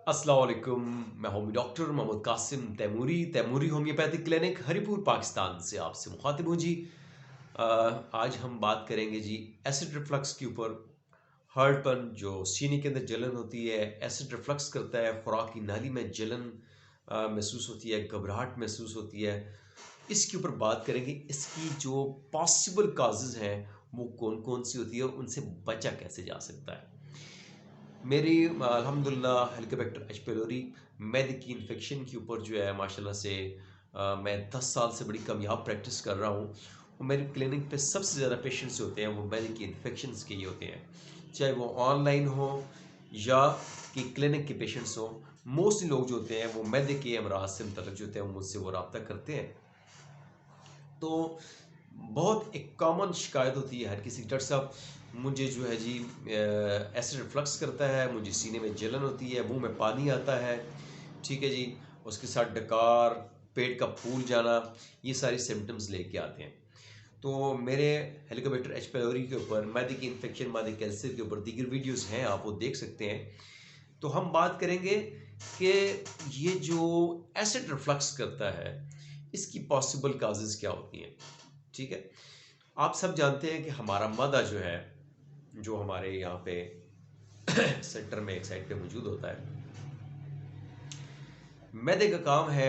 अस्सलाम वालेकुम। मैं homeo doctor Mohammad Qasim Taimuri homeopathic clinic Haripur Pakistan से आपसे मुखातिब हूँ जी। आज हम बात करेंगे जी एसिड रिफ्लक्स के ऊपर। हार्टबर्न जो सीने के अंदर जलन होती है, एसिड रिफ्लक्स करता है, खुराक की नाली में जलन महसूस होती है, घबराहट महसूस होती है। इसके ऊपर बात करेंगे। इसकी जो पॉसिबल काजेज़ हैं वो कौन-कौन सी होती है और उनसे बचा कैसे जा सकता है। मेरी अल्हम्दुलिल्लाह हेलिकोबैक्टर एच pylori मैदे की इन्फेक्शन के ऊपर जो है माशाल्लाह से मैं 10 साल से बड़ी कामयाब प्रैक्टिस कर रहा हूँ। और मेरी क्लिनिक पे सबसे ज़्यादा पेशेंट्स होते हैं वो मैदे की इन्फेक्शंस के ही होते हैं। चाहे वो ऑनलाइन हो या कि क्लिनिक के पेशेंट्स हों। मोस्टली लोग जो होते हैं वो मैदे के अमराज से मुतल्लिक़ जो होते हैं वो मुझसे वो राब्ता करते हैं। तो बहुत एक कॉमन शिकायत होती है हर किसी की, डॉक्टर साहब मुझे जो है जी एसिड रिफ्लक्स करता है, मुझे सीने में जलन होती है, मुंह में पानी आता है, ठीक है जी, उसके साथ डकार, पेट का फूल जाना, ये सारी सिम्टम्स लेके आते हैं। तो मेरे हेलिकोबैक्टर एच pylori के ऊपर मैदे की इन्फेक्शन, मैदे कैंसर के ऊपर दीगर वीडियोस हैं, आप वो देख सकते हैं। तो हम बात करेंगे कि ये जो एसिड रिफ्लक्स करता है इसकी पॉसिबल काजेज़ क्या होती हैं, ठीक है? आप सब जानते हैं कि हमारा मदा जो है, जो हमारे यहाँ पे सेंटर में एक साइड पे मौजूद होता है, मैदे का काम है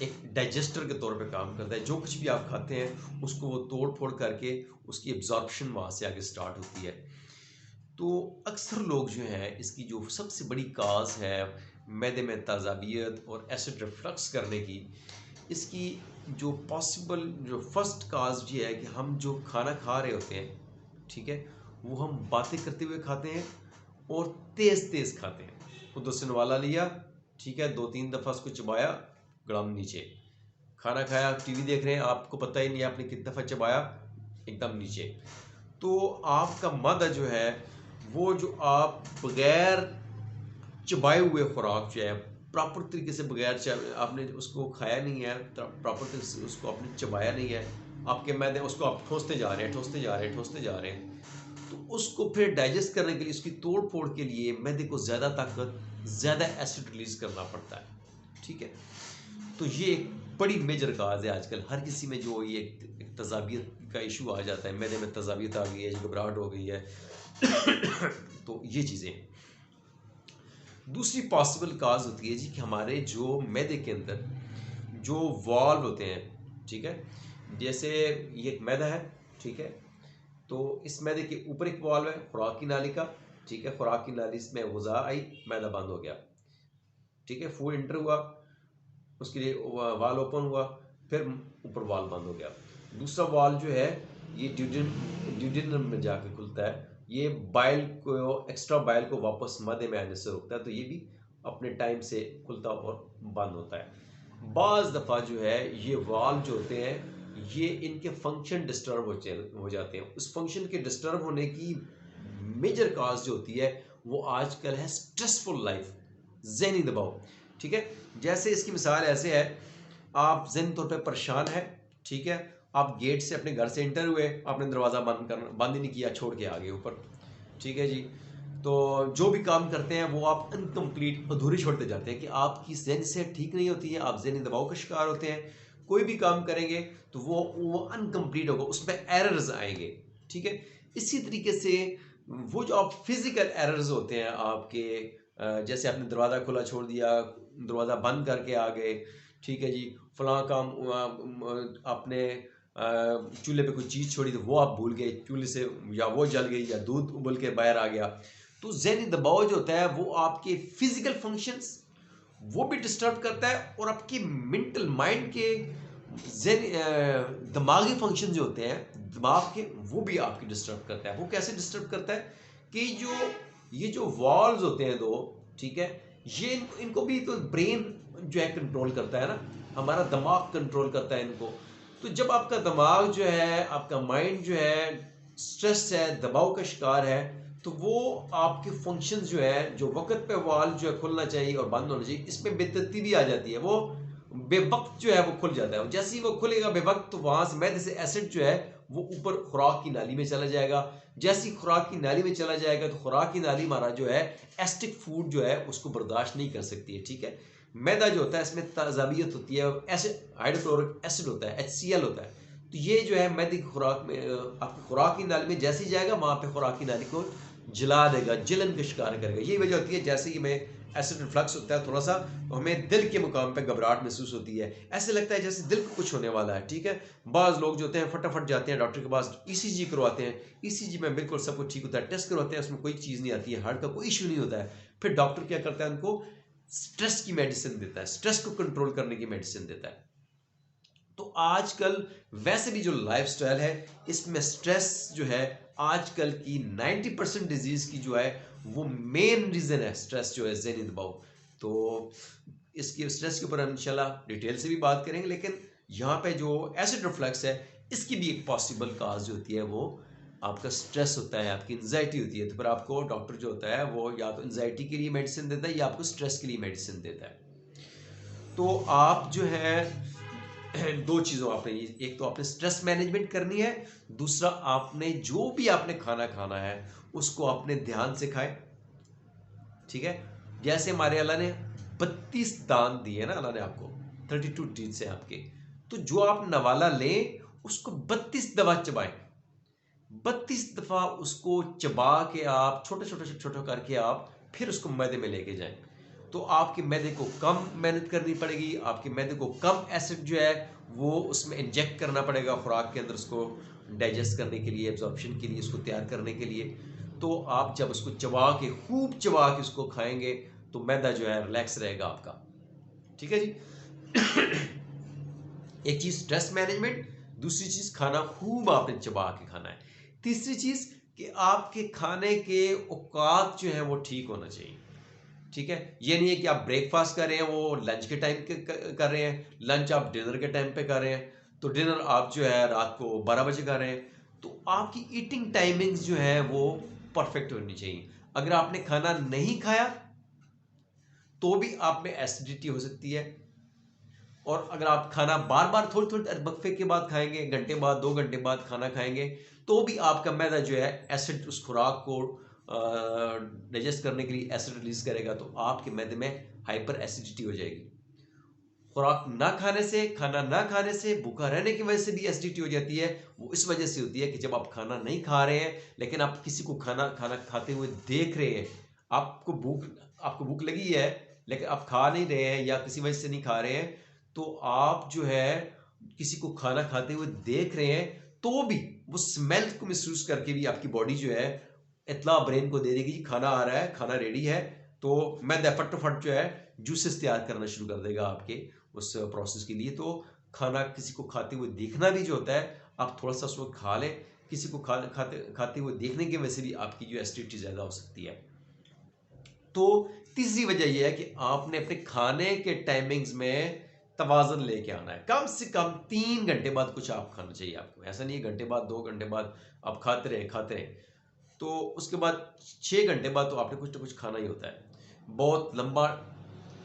एक डाइजेस्टर के तौर पे काम करता है। जो कुछ भी आप खाते हैं उसको वो तोड़-फोड़ करके उसकी एब्ज़ॉर्प्शन वहाँ से आगे स्टार्ट होती है। तो अक्सर लोग जो हैं इसकी जो सबसे बड़ी काज़ है मैदे में तेज़ाबियत और एसिड रिफ्लक्स करने की, इसकी जो पॉसिबल जो फर्स्ट काज़ ये है कि हम जो खाना खा रहे होते हैं, ठीक है? वो हम बातें करते हुए खाते हैं और तेज़-तेज़ खाते हैं। खुद से नवाला लिया, ठीक है? 2-3 दफ़ा उसको चबाया, गड़म नीचे। खाना खाया, टीवी देख रहे हैं, आपको पता ही नहीं है आपने कितनी दफ़ा चबाया, एकदम नीचे। तो आपका मद जो है, वो जो आप बगैर चबाए हुए खुराक जो है, प्रॉपर तरीके से बगैर आपने उसको खाया नहीं है, प्रॉपर तरीके से उसको आपने चबाया नहीं है, आपके मैदे उसको आप ठोसते जा रहे हैं, ठोसते जा रहे हैं, ठोसते जा रहे हैं। तो उसको फिर डाइजेस्ट करने के लिए, उसकी तोड़-फोड़ के लिए मैदे को ज़्यादा ताकत, ज़्यादा एसिड रिलीज़ करना पड़ता है, ठीक है? तो ये एक बड़ी मेजर काज़ है आजकल हर किसी में, जो ये एक तेज़ाबियत का इशू आ जाता है, मैदे में तेज़ाबियत आ गई है, घबराहट हो गई है। तो ये चीज़ें हैं। दूसरी पॉसिबल काज़ होती है जी कि हमारे जो मैदे के अंदर जो वाल्व होते हैं, ठीक है? जैसे ये एक मैदा है, ठीक है? तो इस मैदे के ऊपर एक वाल्व है खुराक की नाली का, ठीक है? खुराक की नाली में ग़िज़ा आई, मैदा बंद हो गया, ठीक है? फूड एंटर हुआ, उसके लिए वाल्व ओपन हुआ, फिर ऊपर वाल्व बंद हो गया। दूसरा वाल्व जो है ये ड्यूडेनम में जाके खुलता है। ये बाइल को, एक्स्ट्रा बाइल को वापस मदे में आने से रोकता है, तो ये भी अपने टाइम से खुलता और बंद होता है। बाज़ दफ़ा जो है ये वाल्व जो होते हैं ये इनके फंक्शन डिस्टर्ब हो जाते हैं। उस फंक्शन के डिस्टर्ब होने की मेजर काज़ जो होती है वो आजकल है स्ट्रेसफुल लाइफ, ज़हनी दबाव, ठीक है? जैसे इसकी मिसाल ऐसे है, आप ज़हनी तौर पे परेशान हैं, ठीक है? आप गेट से अपने घर से एंटर हुए, आपने दरवाज़ा बंद ही नहीं किया, छोड़ के आ गए ऊपर, ठीक है जी? तो जो भी काम करते हैं वो आप इनकम्प्लीट, अधूरी छोड़ते जाते हैं कि आपकी ज़हन सेहत ठीक नहीं होती है, आप ज़हनी दबाव का शिकार होते हैं। कोई भी काम करेंगे तो वो अनकम्प्लीट होगा, उसमें एरर्स आएँगे, ठीक है? इसी तरीके से वो जो आप फिज़िकल एरर्स होते हैं आपके, जैसे आपने दरवाज़ा खुला छोड़ दिया, दरवाज़ा बंद करके आ गए, ठीक है जी? फलाँ काम आपने चूल्हे पे कोई चीज़ छोड़ी तो वो आप भूल गए चूल्हे से, या वो जल गई या दूध उबल के बाहर आ गया। तो ज़हनी दबाव जो होता है वो आपके फिज़िकल फंक्शंस वो भी डिस्टर्ब करता है और आपकी मेंटल माइंड के दिमागी फंक्शन जो होते हैं दिमाग के, वो भी आपकी डिस्टर्ब करता है। वो कैसे डिस्टर्ब करता है कि ये जो वॉल्व्स होते हैं दो, ठीक है? ये इनको भी तो ब्रेन जो है कंट्रोल करता है ना, हमारा दिमाग कंट्रोल करता है इनको। तो जब आपका दिमाग जो है, आपका माइंड जो है स्ट्रेस है, दबाव का शिकार है, तो वो आपके फंक्शंस जो है, जो वक़्त पे वाल्व जो है खुलना चाहिए और बंद होना चाहिए, इसमें बेतरतीबी आ जाती है। वो बेवक़्त जो है वो खुल जाता है। जैसे ही वो खुलेगा बेवक़्त, तो वहाँ से मैदे से एसिड जो है वो ऊपर खुराक की नाली में चला जाएगा। जैसी खुराक की नाली में चला जाएगा तो खुराक की नाली हमारा जो है एसिडिक फूड जो है उसको बर्दाश्त नहीं कर सकती है, ठीक है। मैदा जो होता है इसमें तेजाबियत होती है, एसिड हाइड्रोक्लोरिक एसिड होता है, HCl होता है। तो ये जो है मैदे की खुराक में आपकी खुराक की नाली में जैसे ही जाएगा वहाँ पे खुराक की नाली को जला देगा, जलन का शिकार करेगा। यही वजह होती है जैसे ही हमें एसिड रिफ्लक्स होता है थोड़ा सा, तो हमें दिल के मुकाम पे घबराहट महसूस होती है, ऐसे लगता है जैसे दिल को कुछ होने वाला है, ठीक है। बाज़ लोग जो होते हैं फटाफट जाते हैं डॉक्टर के पास, ECG करवाते हैं, ECG में बिल्कुल सब कुछ ठीक होता है, टेस्ट करवाते हैं, उसमें कोई चीज़ नहीं आती है, हार्ट का कोई इशू नहीं होता है। फिर डॉक्टर क्या करता है, उनको स्ट्रेस की मेडिसिन देता है, स्ट्रेस को कंट्रोल करने की मेडिसिन देता है। तो आजकल वैसे भी जो लाइफस्टाइल है इसमें स्ट्रेस जो है आजकल की 90% डिजीज की जो है वो मेन रीजन है स्ट्रेस जो है, ज़हनी दबाव। तो इसकी स्ट्रेस के ऊपर हम इंशाल्लाह डिटेल से भी बात करेंगे, लेकिन यहाँ पे जो एसिड रिफ्लक्स है इसकी भी एक पॉसिबल काज जो होती है वो आपका स्ट्रेस होता है, आपकी एंजाइटी होती है। तो फिर आपको डॉक्टर जो होता है वो या तो एंजाइटी के लिए मेडिसिन देता है या आपको स्ट्रेस के लिए मेडिसिन देता है। तो आप जो है दो चीज़ों आपने, एक तो आपने स्ट्रेस मैनेजमेंट करनी है, दूसरा आपने जो भी आपने खाना खाना है उसको आपने ध्यान से खाएं, ठीक है। जैसे हमारे अल्लाह ने 32 दांत दिए ना, अल्लाह ने आपको 32 टीथ है आपके, तो जो आप नवाला लें उसको 32 दफा चबाएं, 32 दफा उसको चबा के आप छोटे छोटे छोटे करके आप फिर उसको मैदे में लेके जाएं। तो आपके मैदे को कम मेहनत करनी पड़ेगी, आपके मैदे को कम एसिड जो है वो उसमें इंजेक्ट करना पड़ेगा खुराक के अंदर, उसको डाइजेस्ट करने के लिए, एब्जॉर्प्शन के लिए, उसको तैयार करने के लिए। तो आप जब उसको चबा के खूब चबा के उसको खाएंगे तो मैदा जो है रिलैक्स रहेगा आपका, ठीक है जी। एक चीज़ स्ट्रेस मैनेजमेंट, दूसरी चीज़ खाना खूब आपने चबा के खाना है, तीसरी चीज़ कि आपके खाने के औकात जो है वो ठीक होना चाहिए, ठीक है। ये नहीं है कि आप ब्रेकफास्ट कर रहे हैं वो लंच के टाइम कर रहे हैं, लंच आप डिनर के टाइम पे कर रहे हैं, तो डिनर आप जो है रात को 12 बजे कर रहे हैं। तो आपकी ईटिंग टाइमिंग्स जो है वो परफेक्ट होनी चाहिए। अगर आपने खाना नहीं खाया तो भी आप में एसिडिटी हो सकती है, और अगर आप खाना बार बार थोड़ी थोड़ी वक्फे के बाद खाएंगे, घंटे बाद 2 घंटे बाद खाना खाएंगे, तो भी आपका मैदा जो है एसिड उस खुराक को डाइजेस्ट करने के लिए एसिड रिलीज करेगा, तो आपके मैदे में हाइपर एसिडिटी हो जाएगी। खुराक ना खाने से, खाना ना खाने से, भूखा रहने की वजह से भी एसिडिटी हो जाती है। वो इस वजह से होती है कि जब आप खाना नहीं खा रहे हैं लेकिन आप किसी को खाना खाते हुए देख रहे हैं, आपको भूख लगी है लेकिन आप खा नहीं रहे हैं या किसी वजह से नहीं खा रहे हैं, तो आप जो है किसी को खाना खाते हुए देख रहे हैं तो भी वो स्मेल को महसूस करके भी आपकी बॉडी जो है इतला ब्रेन को दे देगी कि खाना आ रहा है, खाना रेडी है। तो मैदा फटाफट जो है जूसेस तैयार करना शुरू कर देगा आपके उस प्रोसेस के लिए। तो खाना किसी को खाते हुए देखना भी जो होता है, आप थोड़ा सा उसको खा लें, किसी को खाते हुए देखने की वजह से भी आपकी जो एसिडिटी ज़्यादा हो सकती है। तो तीसरी वजह यह है कि आपने अपने खाने के टाइमिंग्स में तवाज़न लेके आना है। कम से कम 3 घंटे बाद कुछ आप खाना चाहिए आपको, ऐसा नहीं है घंटे बाद 2 घंटे बाद आप खाते रहे। तो उसके बाद 6 घंटे बाद तो आपने कुछ ना कुछ खाना ही होता है। बहुत लंबा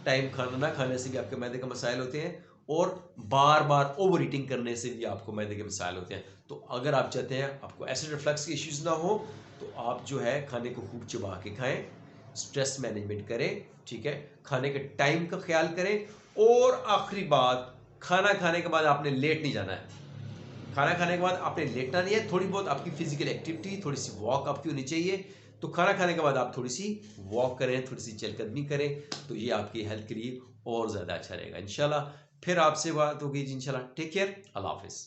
टाइम खाना ना खाने से भी आपके मैदे का मसाइल होते हैं, और बार बार ओवर ईटिंग करने से भी आपको मैदे के मसाइल होते हैं। तो अगर आप चाहते हैं आपको एसिड रिफ्लक्स के इश्यूज ना हो तो आप जो है खाने को खूब चबा के खाएं, स्ट्रेस मैनेजमेंट करें, ठीक है, खाने के टाइम का ख्याल करें। और आखिरी बात, खाना खाने के बाद आपने लेट नहीं जाना है। खाना खाने के बाद आपने लेटना नहीं है, थोड़ी बहुत आपकी फिजिकल एक्टिविटी, थोड़ी सी वॉक आपकी होनी चाहिए। तो खाना खाने के बाद आप थोड़ी सी वॉक करें, थोड़ी सी चहलकदमी करें, तो ये आपकी हेल्थ के लिए और ज़्यादा अच्छा रहेगा इंशाल्लाह। फिर आपसे बात होगी इंशाल्लाह। टेक केयर, अल्लाह हाफिज़।